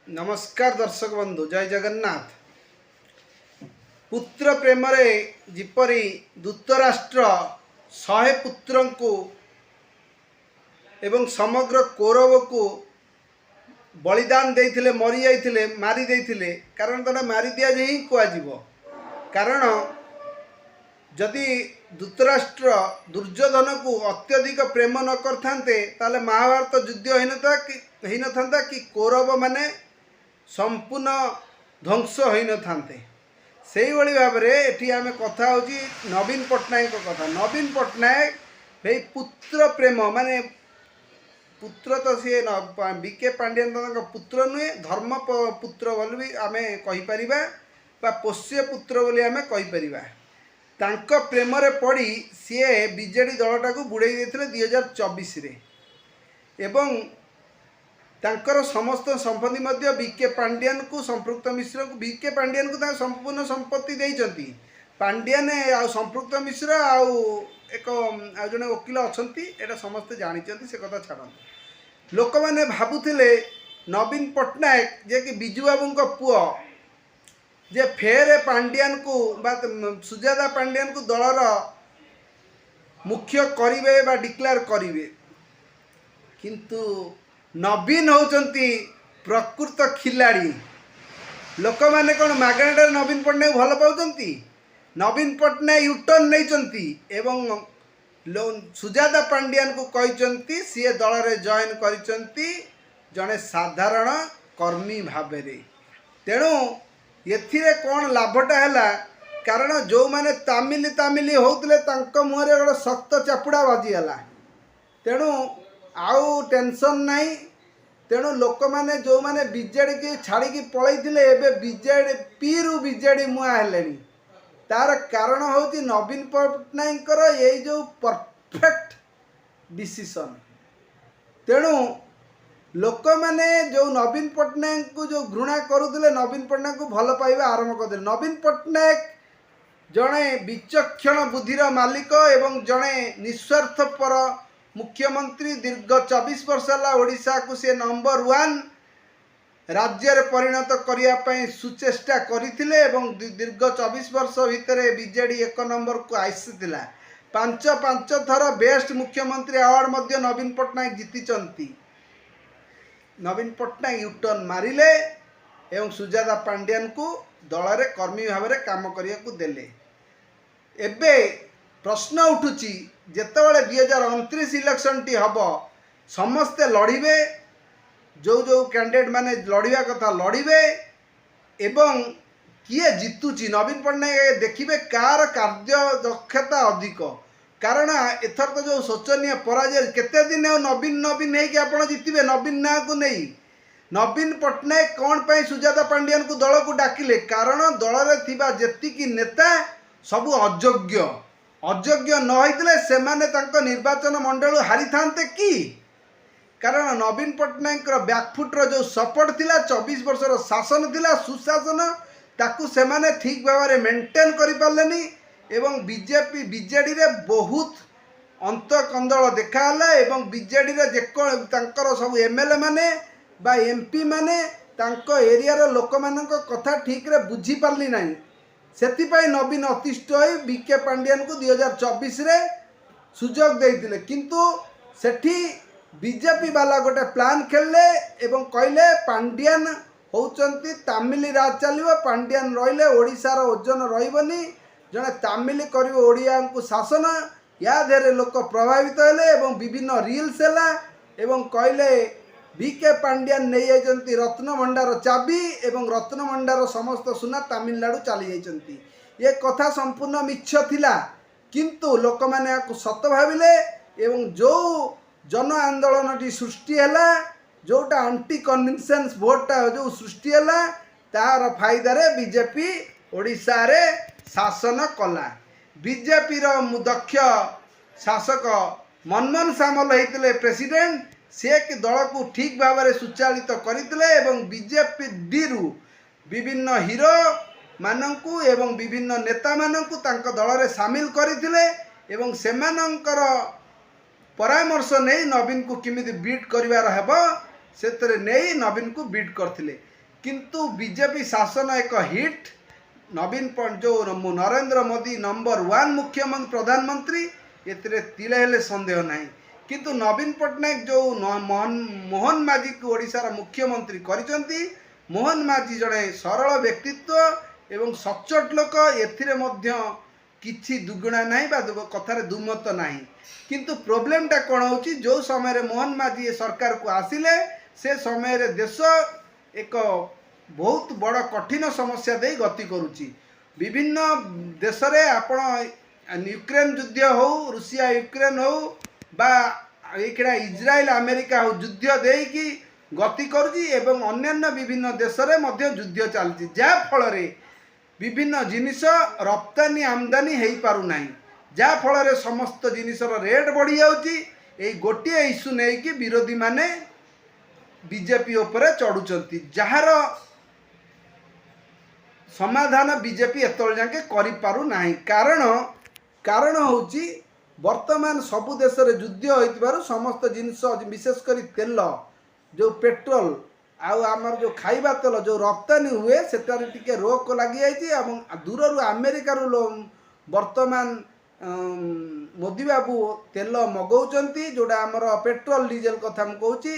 नमस्कार दर्शक बंधु जय जगन्नाथ। पुत्र प्रेम रे जिपरी दूतराष्ट्र 100 पुत्र को एवं समग्र कौरव को बलिदान देइथिले मरी जाइथिले मारी देइथिले कारण तोड़ा मारी दिया ही कुआजिवो। कारण जदि दूतराष्ट्र दुर्योधन को अत्यधिक प्रेम न करथांते ताले महाभारत युद्ध होइनथांता कि कौरव माने संपूर्ण ध्वंस हो न था। से ही भाव में ये आम कथा हूँ नवीन पट्टनायक कथा। नवीन पट्टनायक भाई पुत्र प्रेम माने पुत्र तो सी बीके पांड्यान पुत्र नुहे धर्म पुत्र बोली भी आम कहीपर पोष्य पुत्र बोली आम कहीपर। तांको प्रेम रे पड़ी सी बीजेडी दलटा को बुड़े देते 2024 रे एवं तांकर समस्त संपत्ति मध्य बीके पांड्यान को संपृक्त मिश्र को बीके पांड्यान को संपूर्ण संपत्ति देइचंती। पांड्यान आ संपृक्त मिश्र आउ एक जड़े वकिल अच्छा एटा समस्ते जानी से कथा छाड़। लोक मैंने भावुले नवीन पट्टनायक जे कि बिजू बाबू पुओ जे फेर पांड्यान को सुजाता पांड्यान को दलर मुख्य करिवे बा डिक्लेयर करिवे, किंतु नवीन होचंती प्रकृत खिलाड़ी। लोक मैंने कौन मागणाटे नवीन पट्टनायक भल पाउचंती। नवीन पट्टनायक यूटर्न नहीं एवं सुजाता पांड्यान को कहते सी दल रे जॉइन करिसंती जड़े साधारण कर्मी भाव में। तेणु एथिरे कौन लाभटा है कारण जो माने तामिली तामिली होते मुहरे गोटे शक्त चापुड़ा बाजीगला। तेणु आउ टेंशन नहीं। तेणु लोक मैंने जो मैंने बीजेडी की छाड़ी पलैथिले एबे बीजेडी पीरु बीजेडी मुआ हेले। तार कारण होची नवीन पट्टनायक ये जो परफेक्ट डिसीजन। तेणु लोक मैंने जो नवीन पट्टनायक को जो घृणा करुले नवीन पट्टनायक को भल पाइबा आरंभ करते। नवीन पट्टनायक जड़े विचक्षण बुद्धिर मालिक एवं जड़े निस्वार्थपर मुख्यमंत्री दीर्घ 24 वर्ष है ओडिशा को सी नंबर 1 राज्य रे परिणत करने सुचेष्टा करथिले एवं दीर्घ 24 वर्ष भितर बीजेडी 1 नंबर को आसीला। 5 थर बेस्ट मुख्यमंत्री अवार्ड मध्य नवीन पट्टनायक जीति। नवीन पट्टनायक यूटर्न मारिले एवं सुजाता पांड्यान को दल रे कर्मी भाव में काम करने को देले। एबे प्रश्न उठुची जेतेबेले 2029 इलेक्शन टी हम समस्ते लड़िबे जो जो कैंडिडेट माने लड़िया कथा लड़िबे एवं किए जितुची नवीन पट्टनायक देखिए कार कार्य दक्षता अधिक। कारण एथर तो जो शोचनीय पराजय केते दिन नवीन नवीन नहीं कि आप जितबे नवीन ना को नहीं। नवीन पट्टनायक कौन पाई सुजाता पांड्यान को दल को डाकिले कारण दल रे थिबा जेतिकी नेता सबु अयोग्य न होइतले सेमाने तांको निर्वाचन मंडल हारी थांते कि। कारण नवीन पट्टनायक बैकफुट्र जो सपोर्ट थिला 24 वर्षर शासन थिला सुशासन ताकू सेमाने ठीक भाव में मेंटेन करि पारलेनी एवं बीजेपी बीजेडी रे बहुत अंत कंदल देखाला एवं बीजेडी रे जेको तांकर सब एमएलए माने बा एमपी माने तांको एरिया लोक मानक कथा ठीक रे बुझी पारली नहीं। सेतिपाई नवीन अतिष्ठ होई बीके पांड्यान को 2024 रे सुजोग देइतिले, किंतु सेठी बीजेपी वाला गोटे प्लान खेलले एवं कहले पांड्यान होउचंती तामिली राज चलिबो। पांड्यान रहिले ओडिशार ओजन रहिबनी जने तामिली करिवो ओडिया को शासन। या धेरे लोक प्रभावित हेले एवं विभिन्न रील्स हैला एवं कहले बीके पांड्यान नहीं जाइछंती रत्न भंडार चाबी एवं रत्न भंडार समस्त सुना तमिलनाडु चली जाइछंती। ये कथा संपूर्ण मिछ थिला, किंतु लोक माने आकु सत भाविले एवं जो जन आंदोलन सृष्टि हैला जोटा एंटी कन्विंसेंस भोटा जो सृष्टि हैला तार फायदा रे बीजेपी ओडिशा रे शासन कला। बीजेपी रो दक्ष शासक मनमोहन सामल होइतिले प्रेसिडेंट से कि दल को ठीक भाव में सुचालित करते एवं बीजेपी डी विभिन्न हीरो मानंकु एवं विभिन्न नेता मानंकु तांको दल रे शामिल करथिले एवं सेमानंकर परामर्श नहीं नवीन को किमिति बीट करिवार हेबो से नहीं नवीन को बीट करथिले किंतु बीजेपी शासन एक हिट नवीन जो नरेंद्र मोदी नंबर 1 मुख्यमंत्री प्रधानमंत्री एतिरे तिले हेले संदेह नहीं किंतु नवीन पट्टनायक जो मोहन माझी को ओडिशार मुख्यमंत्री करिसंती मोहन माझी जड़े सरल व्यक्तित्व एवं सचोट लोक एथिरे मध्य किछि दुगुणा नहीं बा कथार दुमत नहीं किंतु प्रोब्लेमटा कौन होची जो समय मोहन माझी सरकार को आसिले से समय रे देश एक बहुत बड़ कठिन समस्या दे गति करुची विभिन्न देश रे आपण यूक्रेन युद्ध हो रूसिया यूक्रेन हो बा एकेडा इज्राएल अमेरिका हो युद्ध देकी गति करुची एवं अन्यान्य विभिन्न देश रे मध्य युद्ध चलती जा फल रे विभिन्न जिनिस रप्तानी आमदानी हो पारु नाही जा फल रे समस्त जिनिसर रेट बढ़ी जाउची एई गोटे इश्यू नै कि विरोधी माने बीजेपी उपरे चढ़ुचंती जार समाधान बीजेपी एतल जाके करि पारु नाही कारण होची वर्तमान सबु देश रे युद्ध होइतबारु समस्त जिनिस विशेष करी तेल जो पेट्रोल आउ आमर जो खाइबा तेल जो रप्तानी हुए सेटारे टिके रोक लगी जाइए एवं दूर अमेरिका वर्तमान मोदी बाबू तेल मगौचंती जोड़ा आमर पेट्रोल डीजेल कथा मु कहूची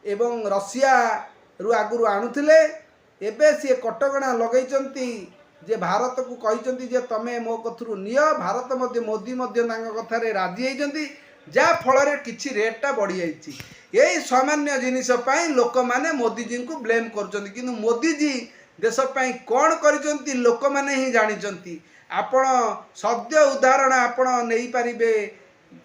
एवं रशिया रु आगुरु आणुथिले एबे सी कटकणा लगैचंती जे भारत को कहिचंती जे तमे मो कथरु नियो भारत मध्य मोदी मध्य तांग कथारे राजी होइचंती जा फल रे किछि रेटटा बढ़ी जाइछि यही सामान्य जिनिस पई लोक माने मोदी जी को ब्लेम करचंती किंतु मोदी जी देश पई कोन करिचंती लोक माने ही जानिचंती आपण सद्य उदाहरण आपण नहीं पारिबे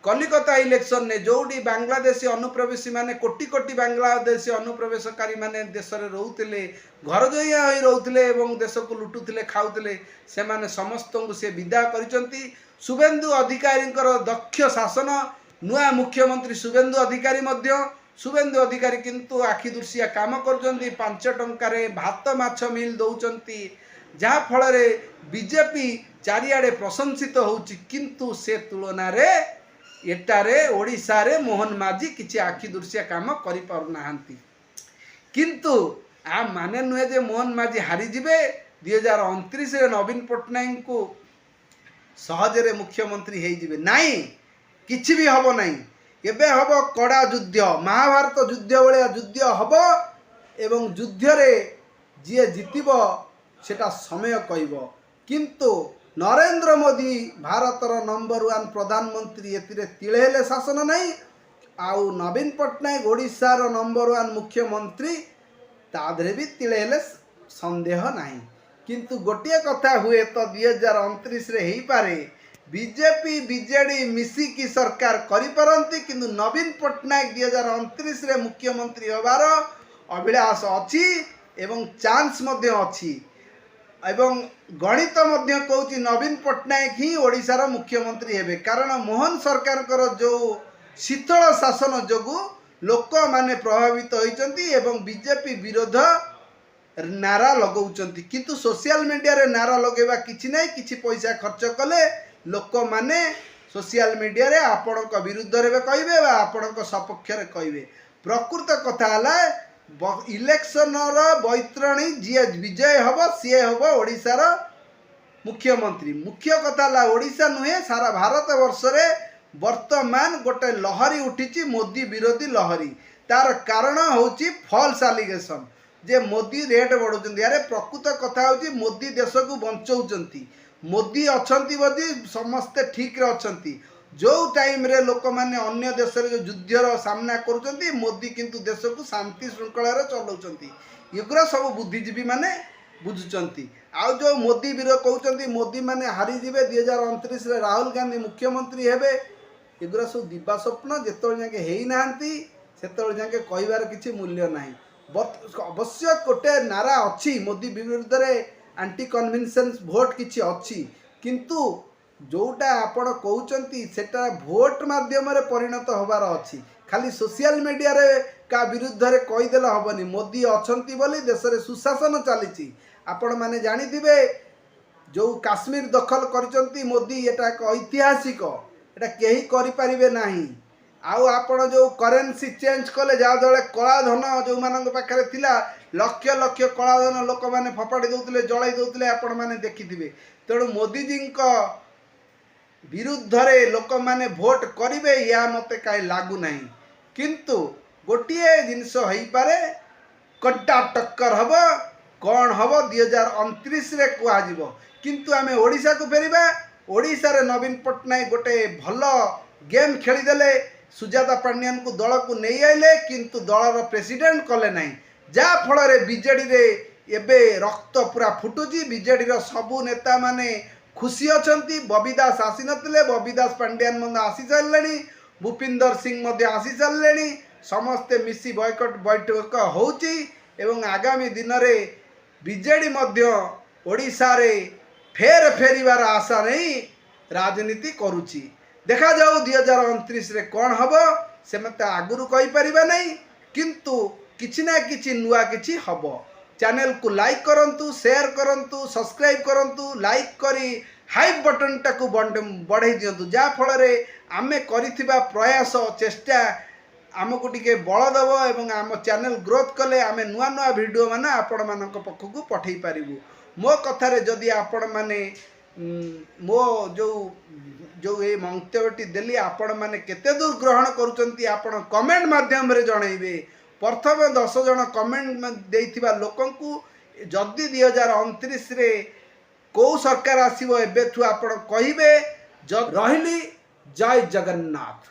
कलिकता इलेक्शन ने जोड़ी बांग्लादेशी अनुप्रवेशी माने कोटी कोटी बांग्लादेशी अनुप्रवेशकारी माने देश रे रहउतिले घर जोइया होई रहउतिले एवं देश को लुटुतिले खाउतिले से माने समस्त को से विदा करिचंती शुभेंदु अधिकारी दक्ष शासन नुआ मुख्यमंत्री शुभेंदु अधिकारी मध्य शुभेंदु अधिकारी किंतु आखि दुर्सिया काम करचंती 5 टंका रे भात माछ मिल दउचंती जहा फल रे बीजेपी चारियाडे प्रशंसित होउची किंतु से तुलना रे एटारे ओडिशा रे मोहन माझी किछि आखि दुर्सिया काम करि पारु नाहंती किंतु आ माने नुहे जे मोहन माझी हारी जिबे 2029 रे नवीन पट्टनायक को सहज रे मुख्यमंत्री हेई जिबे नाही किछि भी हबो नाही एबे हबो कड़ा युद्ध महाभारत युद्ध भलिया युद्ध हबो एवं युद्ध रे जे जितिबो सेटा समय कहबो किंतु नरेंद्र मोदी भारतर नंबर 1 प्रधानमंत्री एतिरे तिळेले शासन नहीं आउ नवीन पट्टनायक ओडिशार नंबर 1 मुख्यमंत्री ताधरे भी तिळेले संदेह नहीं किंतु गोटे कथा हुए तो 2029 रे ही पारे बीजेपी बीजेडी मिसिकी सरकार करि परंती किंतु नवीन पट्टनायक 2029 रे मुख्यमंत्री होबार अभिलाष अछि एवं चांस मध्य अछि एवं गणित मध्य कहूँ नवीन पट्टनायक ही ओडिशार मुख्यमंत्री हेबे कारण मोहन सरकार जो शीतल शासन जोगु लोक माने प्रभावित होइचंती एवं बीजेपी विरोध नारा लगौचंती किंतु सोशल मीडिया रे नारा लगेबा किछि नै किछि पैसा खर्च कले लोक माने सोशल मीडिया रे आपणक विरुद्ध रे कहबे बा आपणक सपक्ष रे कहबे प्रकृत कथा हला इलेक्शन बैतरणी जी विजय हम सी हम ओडिशार मुख्यमंत्री मुख्य कथा ओडिशा नुहे सारा भारत वर्ष रे वर्तमान गोटे लहरी उठी मोदी विरोधी लहरी तार कारण होची फॉल्स एलिगेशन जे मोदी रेट बढ़ुचंती अरे प्रकृत कथा होची मोदी देश को बंचौचंती मोदी अछंती बोली समस्ते ठीक रे अछंती जो टाइम रे लोक माने अन्य देश रे जो युद्धर सामना करुचंती मोदी किंतु देश को शांति श्रृंखला रे चलाउचंती एगुरा सब बुद्धिजीवी माने बुझुचंती आउ जो मोदी विरो कहउचंती मोदी माने हारी जिबे 2029 रे राहुल गांधी मुख्यमंत्री हेबे एगुरा सब दिबा स्वप्न जेतोल जाके हेई नाहंती सेतोल जाके कहिबार किछि मूल्य नाही अवश्य कोटे नारा अछि मोदी विरुद्ध रे एंटी कन्विंसेंस वोट किछि अछि किंतु जोटा आपण कहउचंती सेटा वोट माध्यम रे परिणत होबार अछि खाली सोशल मीडिया रे का विरुद्ध रे कहि देला हबनी मोदी अछंती बोली देश रे सुशासन चलीची आपण माने जानि दिबे जो काश्मीर दखल करचंती मोदी एटा एक ऐतिहासिक एटा केही करि परिबे नाही आउ आपण जो करेन्सी चेंज कले जहाँद्वारा कला धन जो मान पाखे थिला लक्ष लक्ष कला धन लोक मैंने फपाड़ी दौले जलाई दौले आपण मैंने देखिथिबे। तेणु मोदीजी विरुद्ध रे लोक मैंने भोट करेंगे या मत कहीं लागू ना किंतु गोटे जिनस हो पारे कड्डा टक्कर हम कौन हम 2029 रे कहुव किंतु आम ओडिशा को फेरिबा। ओडिशा रे नवीन पट्टनायक गोटे भल गेम खेलीदेले सुजाता पांड्यान को दल को नहीं आइले किंतु दलर प्रेसिडेंट कले ना जा फल बीजेडी रे एबे रक्त पूरा फुटुची। बीजेडी रो सबू नेता माने खुशी अछंती। बबी दास आसी नथिले, बबी दास पांड्यान मध्य आसी सारे, भूपिंदर सिंह मध्य आसी सारे, समस्ते मिसी बॉयकट बैठक होउची एवं आगामी दिन में बीजेडी मध्य ओडिशा रे फेर फेरिबार आशा नहीं राजनीति करुची। देखा जाऊ 2029 रे कौन हम से मत आगुरी कहीपर नहीं किंतु किछि ना किछि नुआ किछि हम। चैनल को लाइक करंतु, शेयर करंतु, सब्सक्राइब करंतु, लाइक करी हाइप बटन टाकू बढ़ाई दिंतु जहाँ फल आमे करिथिबा प्रयास चेष्टा आमको टिके बल दब एवं आम चैनल ग्रोथ कले आमे नुआ नुआ वीडियो माने आपण मानक पखकू पठेई पारिबु। मो कथारे जदि आपण माने मो जो ये मंतव्यटी देली आपण माने केते दूर ग्रहण करूचंती आपण कमेंट माध्यम रे जणाइबे। प्रथम 10 जन कमेंट देइथिबा लोकंकु जदि 2029 रे को सरकार आसीबो एबेठु आपण कहिबे। रहिली जय जगन्नाथ।